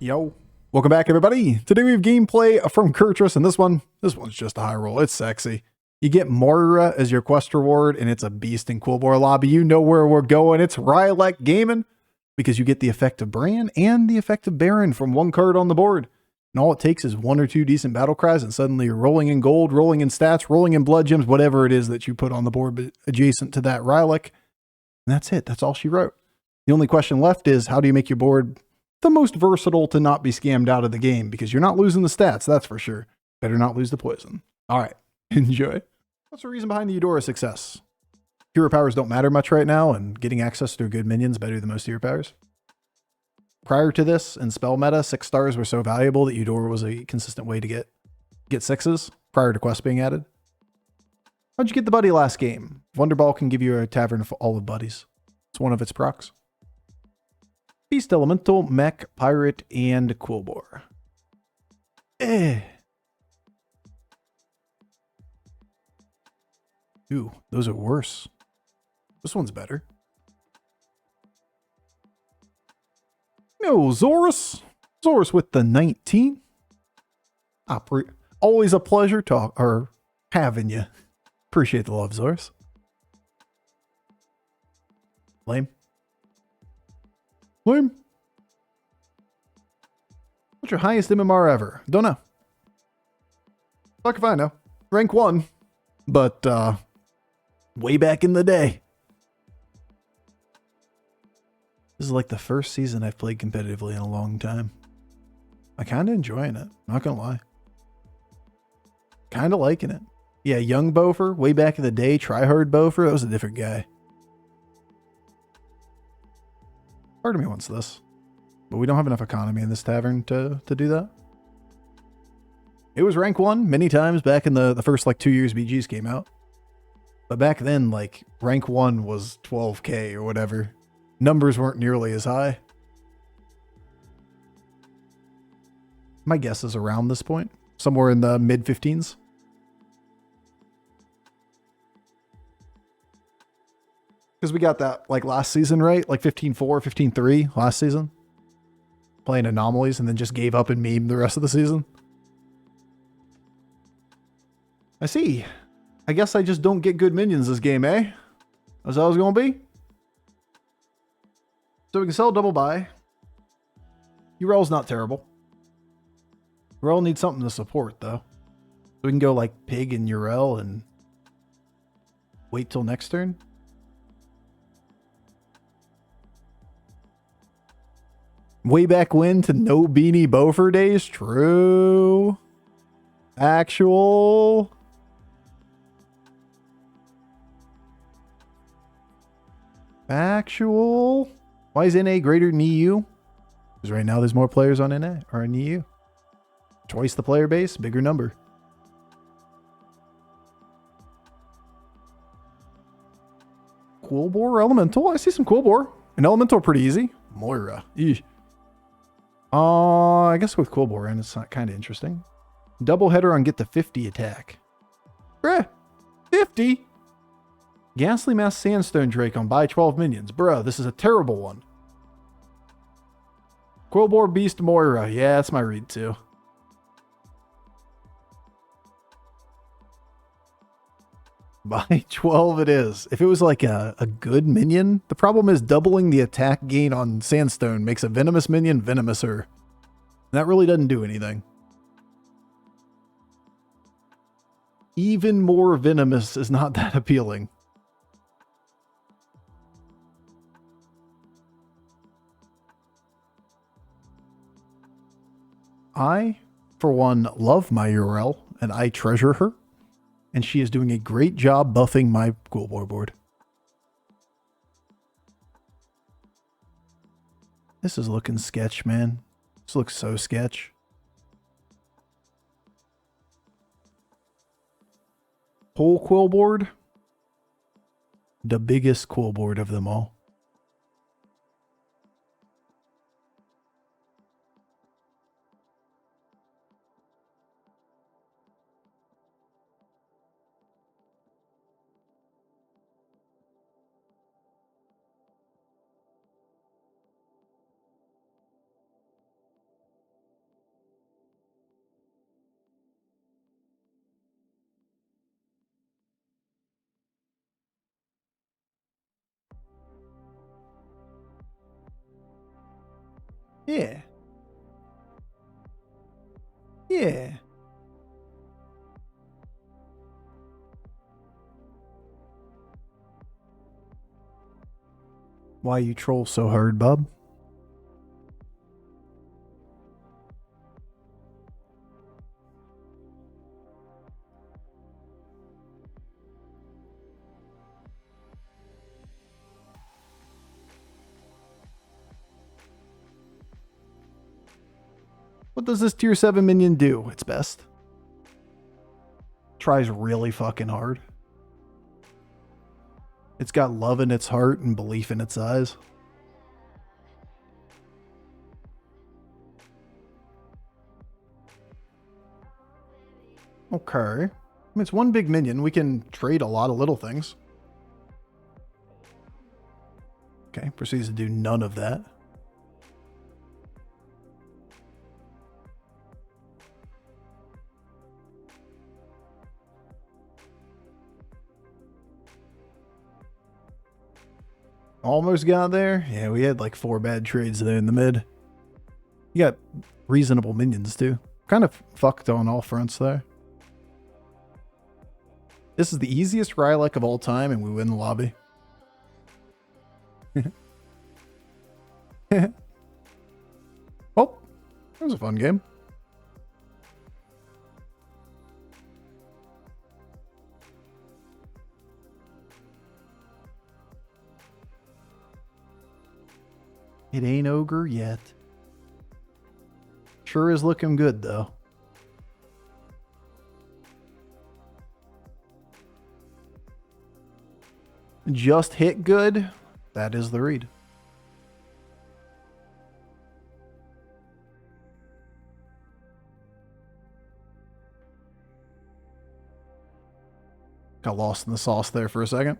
Yo, welcome back everybody. Today we have gameplay from Kurtrus, and this one's just a high roll. It's sexy. You get Moira as your quest reward, and it's a beast in Quillbore lobby. You know where we're going. It's Rylak gaming because you get the effect of Bran and the effect of Baron from one card on the board. And all it takes is one or two decent battle cries, and suddenly you're rolling in gold, rolling in stats, rolling in blood gems, whatever it is that you put on the board adjacent to that Rylak. And that's it. That's all she wrote. The only question left is, how do you make your board the most versatile to not be scammed out of the game? Because you're not losing the stats, that's for sure. Better not lose the poison. All right, enjoy. What's the reason behind the Eudora success? Hero powers don't matter much right now, and getting access to good minions better than most hero powers. Prior to this, in spell meta, 6 stars were so valuable that Eudora was a consistent way to get 6s prior to quest being added. How'd you get the buddy last game? Wonderball can give you a tavern of all of buddies. It's one of its procs. Beast Elemental, Mech, Pirate, and Quillbore. Ooh, those are worse. This one's better. No, Zorus. Zorus with the 19. Always a pleasure having you. Appreciate the love, Zorus. Lame. Lame. What's your highest MMR ever? Don't know. Fuck if I know. Rank 1. But, way back in the day. This is like the first season I've played competitively in a long time. I'm kind of enjoying it. Not gonna lie. Kind of liking it. Yeah, young Bofur, way back in the day, tryhard Bofur, that was a different guy. Part of me wants this, but we don't have enough economy in this tavern to do that. It was rank 1 many times back in the first like 2 years BGs came out. But back then, like, rank 1 was 12k or whatever. Numbers weren't nearly as high. My guess is around this point, somewhere in the mid 15s. Because we got that like last season, right? Like 15-4, 15-3 last season. Playing anomalies and then just gave up and meme the rest of the season. I see. I guess I just don't get good minions this game, eh? That's how it's going to be. So we can sell double buy. Urel's not terrible. Urel needs something to support though. So we can go like Pig and Urel and wait till next turn. Way back when to no beanie Bofur days? True. Actual. Why is NA greater than EU? Because right now there's more players on NA or in EU. Twice the player base, bigger number. Quillbore Elemental. I see some Quillbore. An Elemental pretty easy. Moira. Eesh. I guess with Quillbore and it's not kind of interesting. Double header on get the 50 attack. Bruh, 50? Ghastly Mass Sandstone Drake on buy 12 minions. Bruh, this is a terrible one. Quillbore Beast Moira. Yeah, that's my read too. Buy 12 it is. If it was like a good minion, the problem is doubling the attack gain on Sandstone makes a venomous minion venomouser. That really doesn't do anything. Even more venomous is not that appealing. I, for one, love my URL and I treasure her. And she is doing a great job buffing my Quillbore board. This is looking sketch, man. This looks so sketch. Whole quill board. The biggest quill board of them all. Yeah. Yeah. Why you troll so hard, bub? What does this tier 7 minion do? Its best. Tries really fucking hard. It's got love in its heart and belief in its eyes. Okay. I mean, it's one big minion. We can trade a lot of little things. Okay, proceeds to do none of that. Almost got there. Yeah, we had like 4 bad trades there in the mid. You got reasonable minions too. Kind of fucked on all fronts there. This is the easiest Rylak of all time, and we win the lobby. Oh, that was a fun game. It ain't ogre yet. Sure is looking good, though. Just hit good. That is the read. Got lost in the sauce there for a second.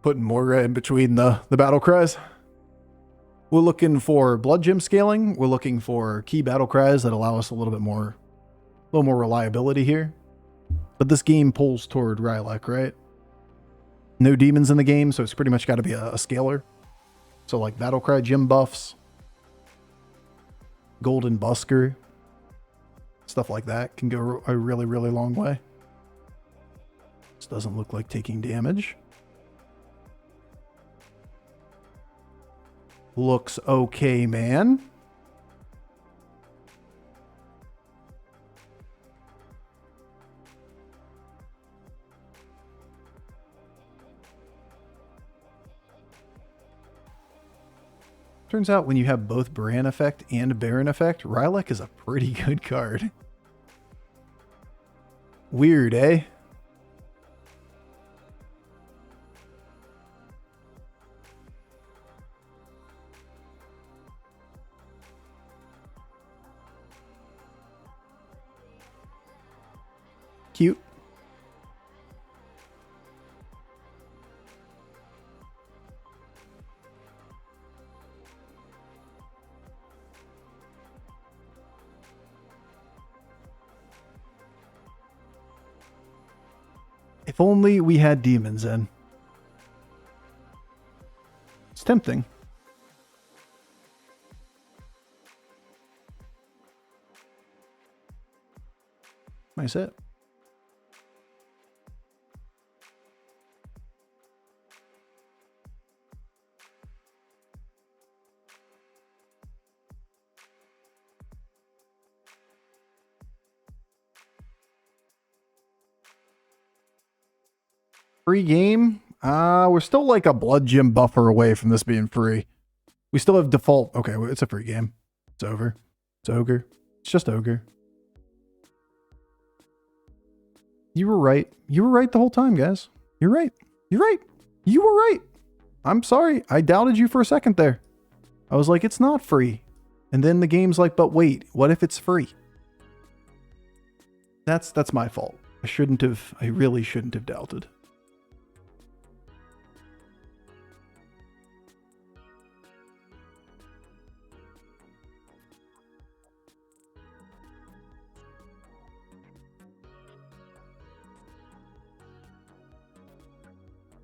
Putting Moira in between the battle cries. We're looking for blood gem scaling. We're looking for key battle cries that allow us a little more reliability here. But this game pulls toward Rylak, right? No demons in the game, so it's pretty much got to be a scaler. So like battle cry gem buffs, golden busker, stuff like that can go a really, really long way. This doesn't look like taking damage. Looks okay, man. Turns out when you have both Baran effect and Baron effect, Rylak is a pretty good card. Weird, eh? Cute. If only we had demons in. It's tempting. Nice hit. Free game? We're still like a blood gem buffer away from this being free. We still have default. Okay, it's a free game. It's over. It's ogre. It's just ogre. You were right. You were right the whole time, guys. You're right. You're right. You were right. I'm sorry. I doubted you for a second there. I was like, it's not free. And then the game's like, but wait, what if it's free? That's my fault. I really shouldn't have doubted.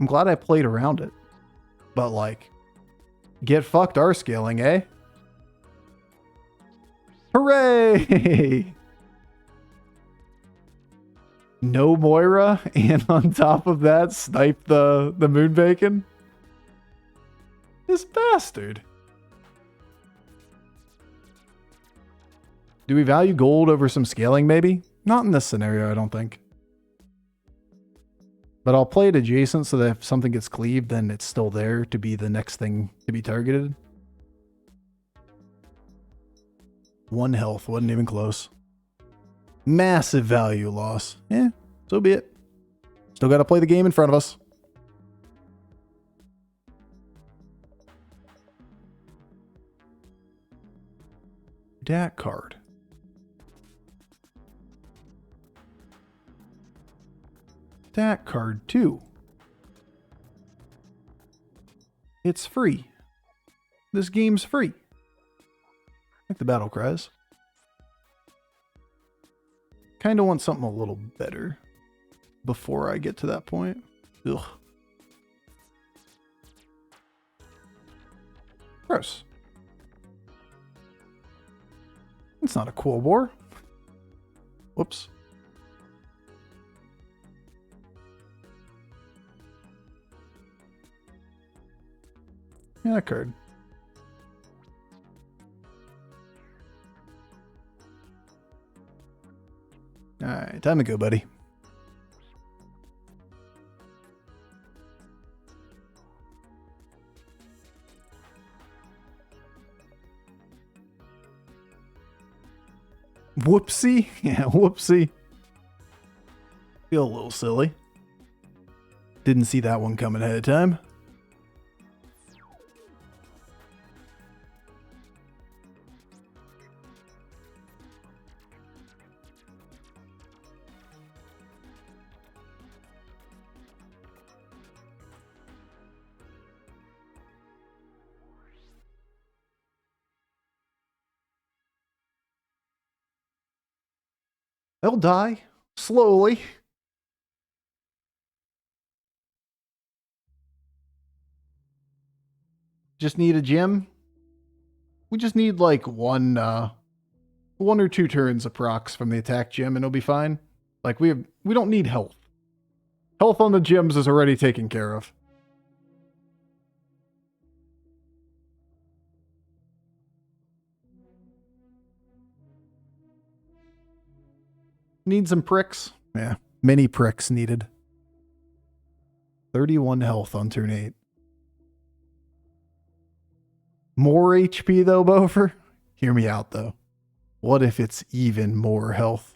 I'm glad I played around it. But like, get fucked R scaling, eh? Hooray! No Moira, and on top of that, snipe the moon bacon. This bastard. Do we value gold over some scaling, maybe? Not in this scenario, I don't think. But I'll play it adjacent so that if something gets cleaved, then it's still there to be the next thing to be targeted. 1 health, wasn't even close. Massive value loss. Yeah, so be it. Still got to play the game in front of us. Dat card. Dat card too. It's free. This game's free. Like the battle cries. Kind of want something a little better before I get to that point. Ugh. Gross. It's not a cool war. Whoops. Yeah, that card. Alright, time to go, buddy. Whoopsie. Yeah, whoopsie. Feel a little silly. Didn't see that one coming ahead of time. They'll die slowly. Just need a gem. We just need like one or two turns approx from the attack gem and it'll be fine. Like we don't need health. Health on the gems is already taken care of. Need some pricks. Yeah, many pricks needed. 31 health on turn 8. More HP though, Bofur? Hear me out though. What if it's even more health?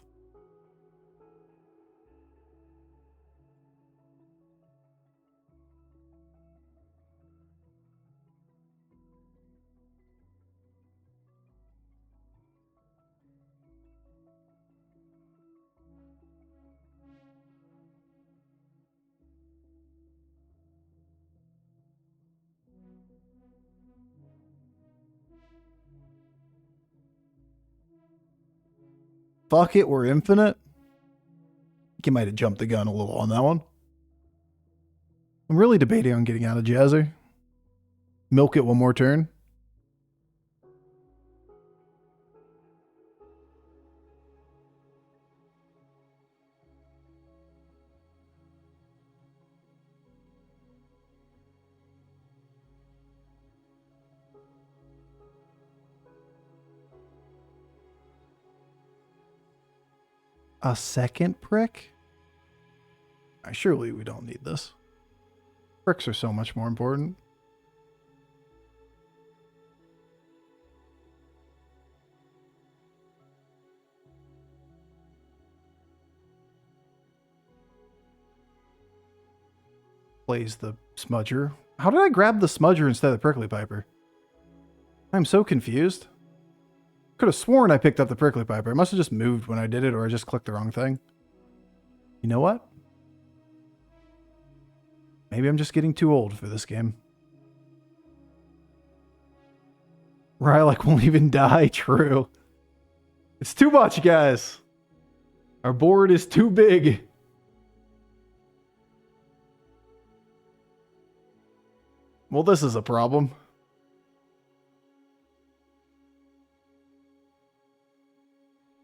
Fuck it, we're infinite. I think you might have jumped the gun a little on that one. I'm really debating on getting out of Jazzer. Milk it one more turn. A second prick? Surely we don't need this. Pricks are so much more important. Plays the smudger. How did I grab the smudger instead of the prickly piper? I'm so confused. Could have sworn I picked up the prickly piper. I must have just moved when I did it, or I just clicked the wrong thing. You know what? Maybe I'm just getting too old for this game. Rylak won't even die. True. It's too much, guys. Our board is too big. Well, this is a problem.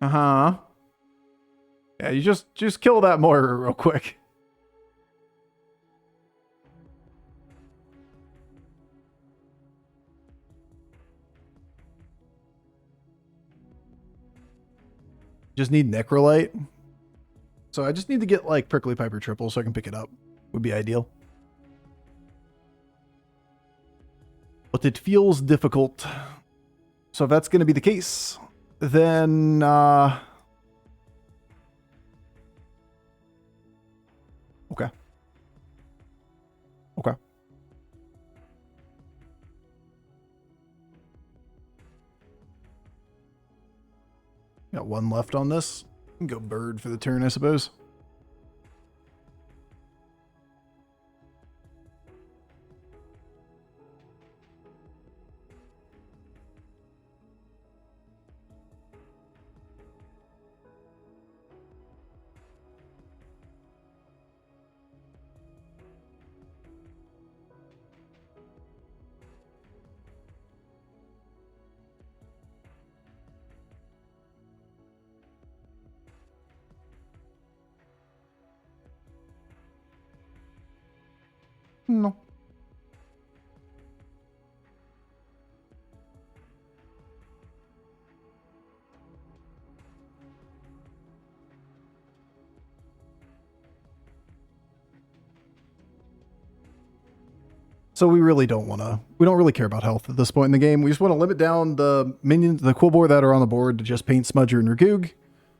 Uh-huh. Yeah, you just kill that Moira real quick. Just need Necrolite. So I just need to get like Prickly Piper triple so I can pick it up. Would be ideal. But it feels difficult. So if that's going to be the case, then okay. Okay. Got one left on this. Go bird for the turn, I suppose. No. So we really don't want to, we don't really care about health at this point in the game. We just want to limit down the minions, the Quillboar that are on the board to just Paint, Smudger, and Ragoog.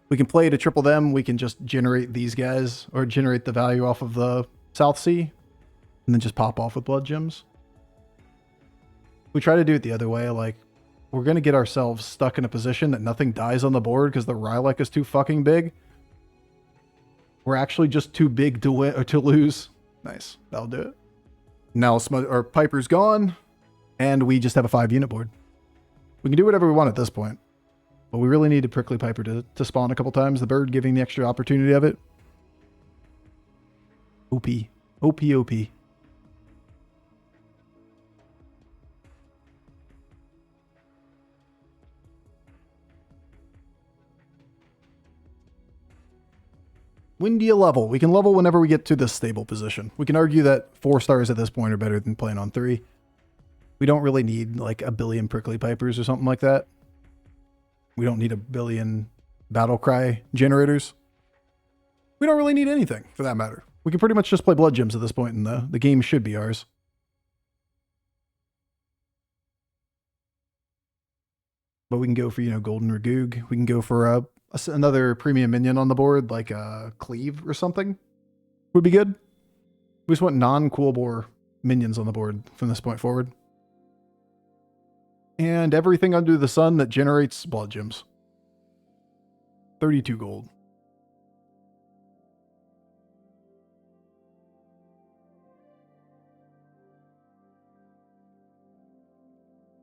We can play to triple them. We can just generate these guys or generate the value off of the South Sea and then just pop off with blood gems. We try to do it the other way. Like, we're going to get ourselves stuck in a position that nothing dies on the board because the Rylak is too fucking big. We're actually just too big to win or to lose. Nice. That'll do it. Now our Piper's gone, and we just have a 5-unit board. We can do whatever we want at this point. But we really need a Prickly Piper to spawn a couple times. The bird giving the extra opportunity of it. OP. OP, OP. When do you level? We can level whenever we get to this stable position. We can argue that 4 stars at this point are better than playing on 3. We don't really need like a billion Prickly Pipers or something like that. We don't need a billion Battle Cry generators. We don't really need anything for that matter. We can pretty much just play blood gems at this point and the game should be ours. But we can go for, you know, Golden Ragoog. We can go for another premium minion on the board, like a Cleave or something. Would be good. We just want non-Quillboar minions on the board from this point forward. And everything under the sun that generates blood gems. 32 gold.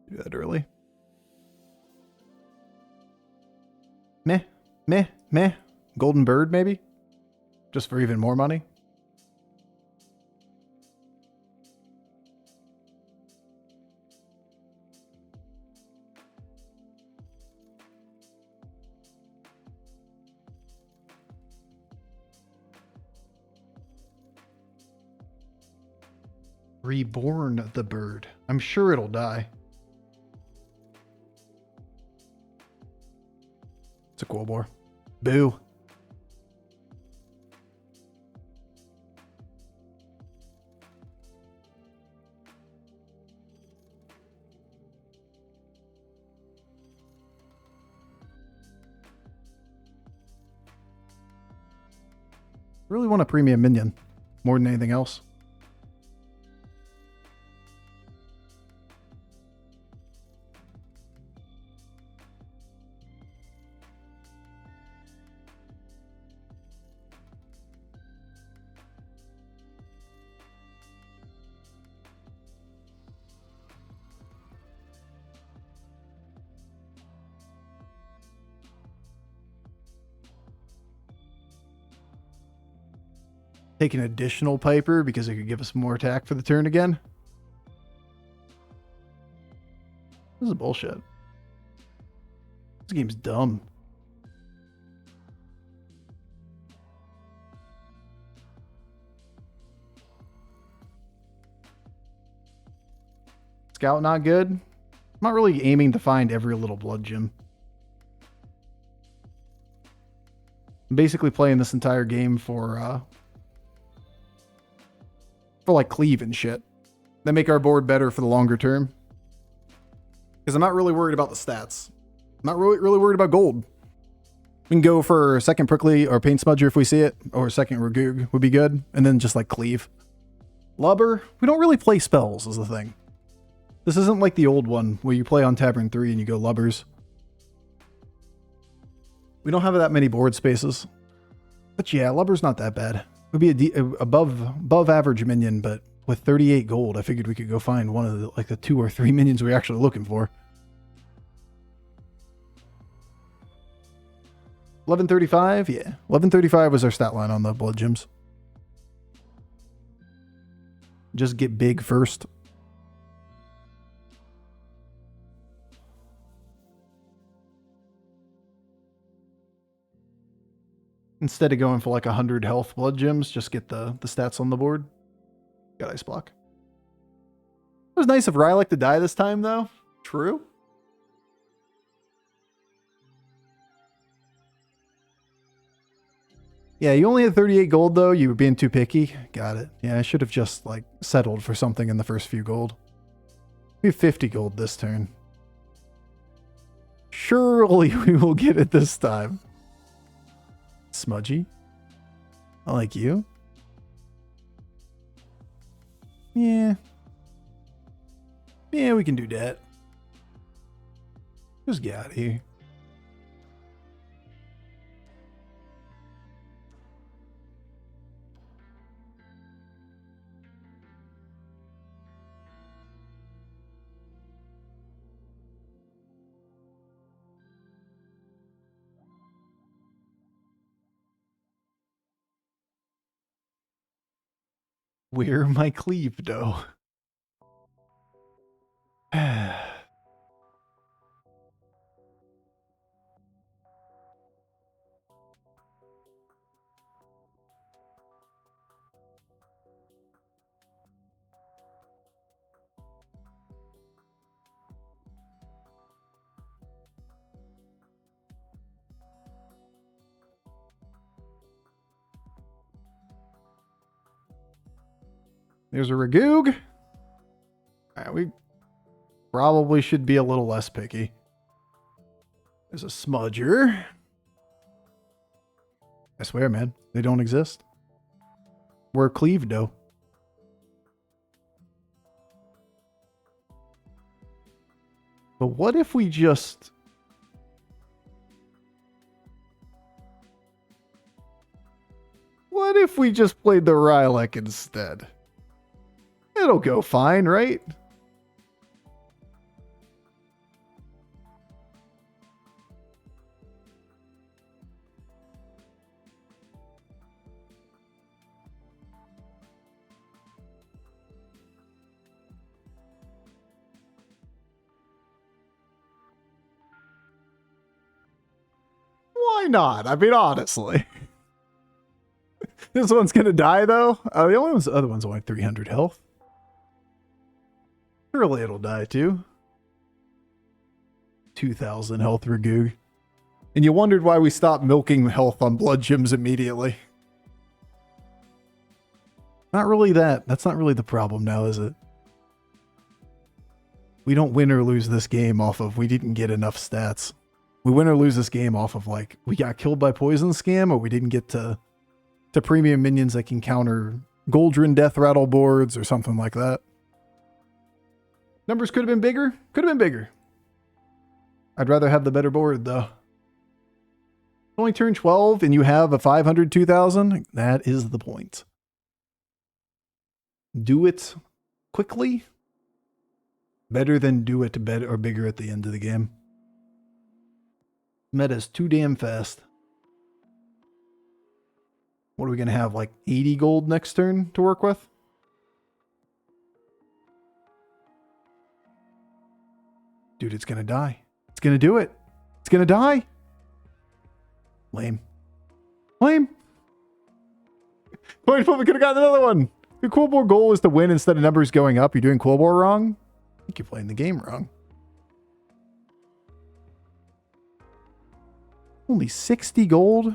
Do that early. Meh. Meh, meh. Golden Bird, maybe? Just for even more money? Reborn the bird. I'm sure it'll die. It's a Quillboar. Boo. Really want a premium minion more than anything else. Take an additional Piper because it could give us more attack for the turn again. This is bullshit. This game's dumb. Scout not good. I'm not really aiming to find every little blood gem. I'm basically playing this entire game for like cleave and shit. That make our board better for the longer term. Because I'm not really worried about the stats. I'm not really worried about gold. We can go for second prickly or paint smudger if we see it, or second regoog would be good, and then just like cleave. Lubber, we don't really play spells is the thing. This isn't like the old one where you play on Tavern 3 and you go lubbers. We don't have that many board spaces. But yeah, lubber's not that bad. It would be above average minion, but with 38 gold, I figured we could go find one of the 2 or 3 minions we're actually looking for. 1135, yeah. 1135 was our stat line on the blood gems. Just get big first. Instead of going for like 100 health blood gems, just get the stats on the board. Got ice block. It was nice of Rylak to die this time, though. True. Yeah, you only had 38 gold, though. You were being too picky. Got it. Yeah, I should have just, like, settled for something in the first few gold. We have 50 gold this turn. Surely we will get it this time. Smudgy. I like you. Yeah. Yeah, we can do that. Just get out of here. Where my cleave though? There's a Regoog. Alright, we probably should be a little less picky. There's a Smudger. I swear, man, they don't exist. We're cleaved, though. But what if we just... What if we just played the Rylak instead? It'll go fine, right? Why not? I mean, honestly. This one's gonna die, though. The other one's only 300 health. Surely it'll die too. 2,000 health Regoog. And you wondered why we stopped milking health on blood gems immediately. Not really that. That's not really the problem now, is it? We don't win or lose this game off of we didn't get enough stats. We win or lose this game off of like we got killed by poison scam or we didn't get to premium minions that can counter Goldrin death rattle boards or something like that. Numbers could have been bigger. Could have been bigger. I'd rather have the better board, though. Only turn 12 and you have a 500 2,000. That is the point. Do it quickly. Better than do it better or bigger at the end of the game. Meta's too damn fast. What are we going to have? Like 80 gold next turn to work with? Dude, it's going to die. It's going to do it. It's going to die. Lame. Lame. Wait, we could have gotten another one. Your Cool Board goal is to win instead of numbers going up. You're doing Cool Board wrong. think you're playing the game wrong. Only 60 gold?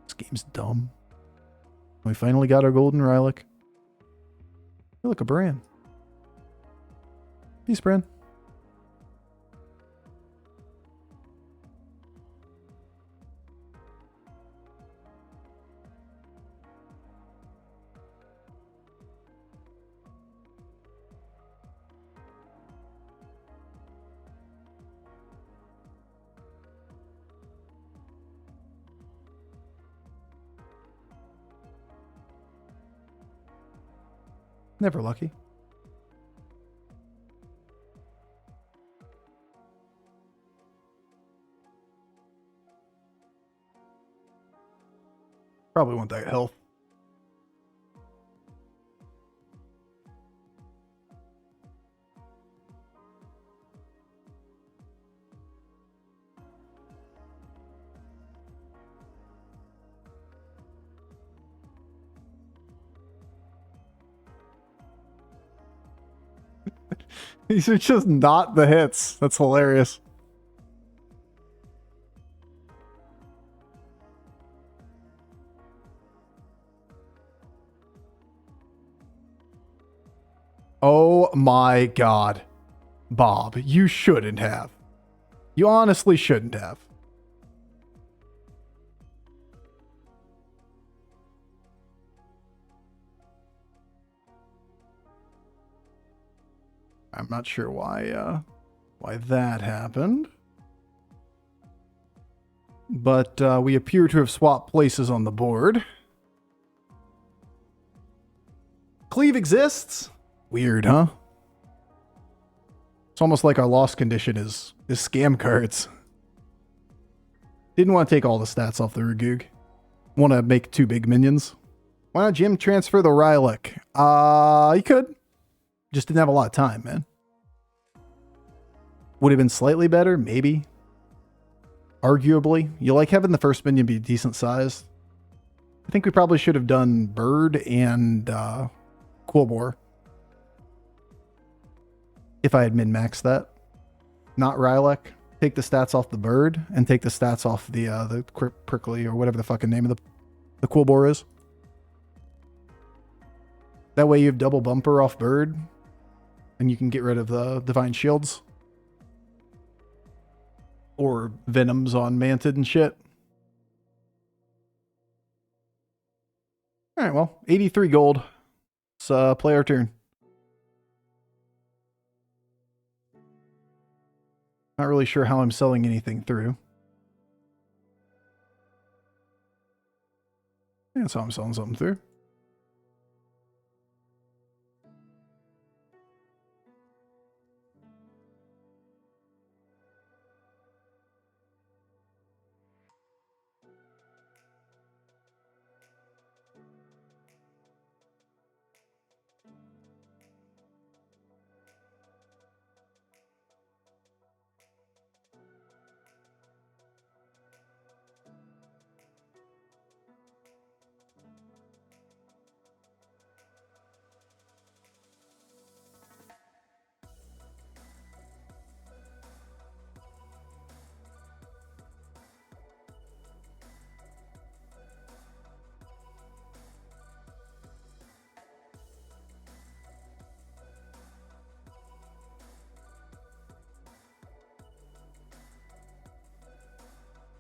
This game's dumb. We finally got our golden Rylak. Hey, look, a Bran. Peace, Bran. Never lucky. Probably want that health. These are just not the hits. That's hilarious. Oh my God. Bob, you shouldn't have. You honestly shouldn't have. I'm not sure why that happened. But we appear to have swapped places on the board. Cleave exists? Weird, huh? It's almost like our loss condition is scam cards. Didn't want to take all the stats off the Rugug. Want to make 2 big minions. Why not Jim transfer the Rylak? You could. Just didn't have a lot of time, man. Would have been slightly better, maybe. Arguably. You like having the first minion be decent sized. I think we probably should have done Bird and Quillbor. If I had min-maxed that. Not Rylak. Take the stats off the Bird and take the stats off the Prickly or whatever the fucking name of the Quillbor is. That way you have double bumper off Bird and you can get rid of the Divine Shields. Or Venoms on Mantid and shit. Alright, well, 83 gold. Let's play our turn. Not really sure how I'm selling anything through. Yeah, that's how I'm selling something through.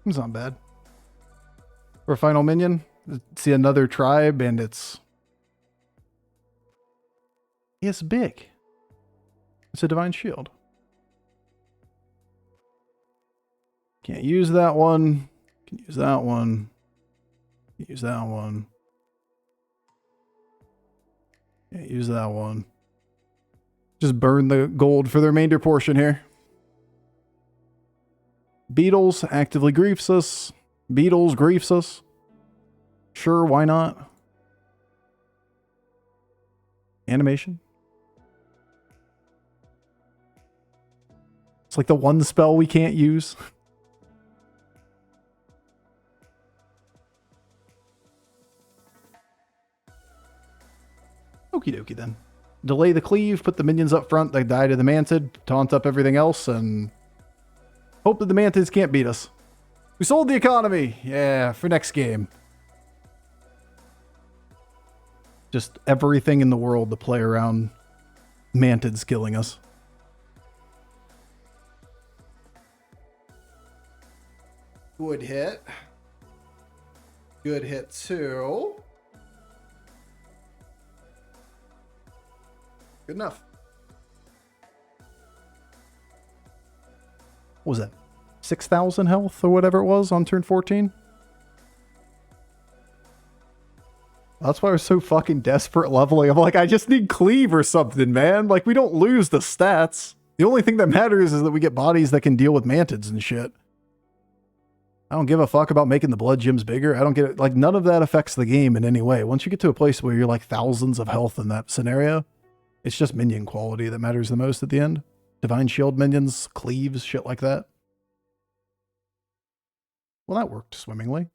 It's not bad. For a final minion, see another tribe and it's big. It's a Divine Shield. Can't use that one. Can use that one. Can't use that one. Can't use that one. Just burn the gold for the remainder portion here. Beetles actively griefs us. Beetles griefs us. Sure, why not? Animation. It's like the one spell we can't use. Okie dokie then. delay the cleave, put the minions up front, they die to the Mantid, taunt up everything else, and hope that the Mantids can't beat us. We sold the economy! Yeah, for next game. Just everything in the world to play around Mantids killing us. Good hit. Good hit too. Good enough. What was that? 6,000 health or whatever it was on turn 14? That's why I was so fucking desperate leveling. I'm like, I just need cleave or something, man. Like, we don't lose the stats. The only thing that matters is that we get bodies that can deal with Mantids and shit. I don't give a fuck about making the blood gems bigger. I don't get it. Like, none of that affects the game in any way. Once you get to a place where you're like thousands of health in that scenario, it's just minion quality that matters the most at the end. Divine Shield minions, cleaves, shit like that. Well, that worked swimmingly.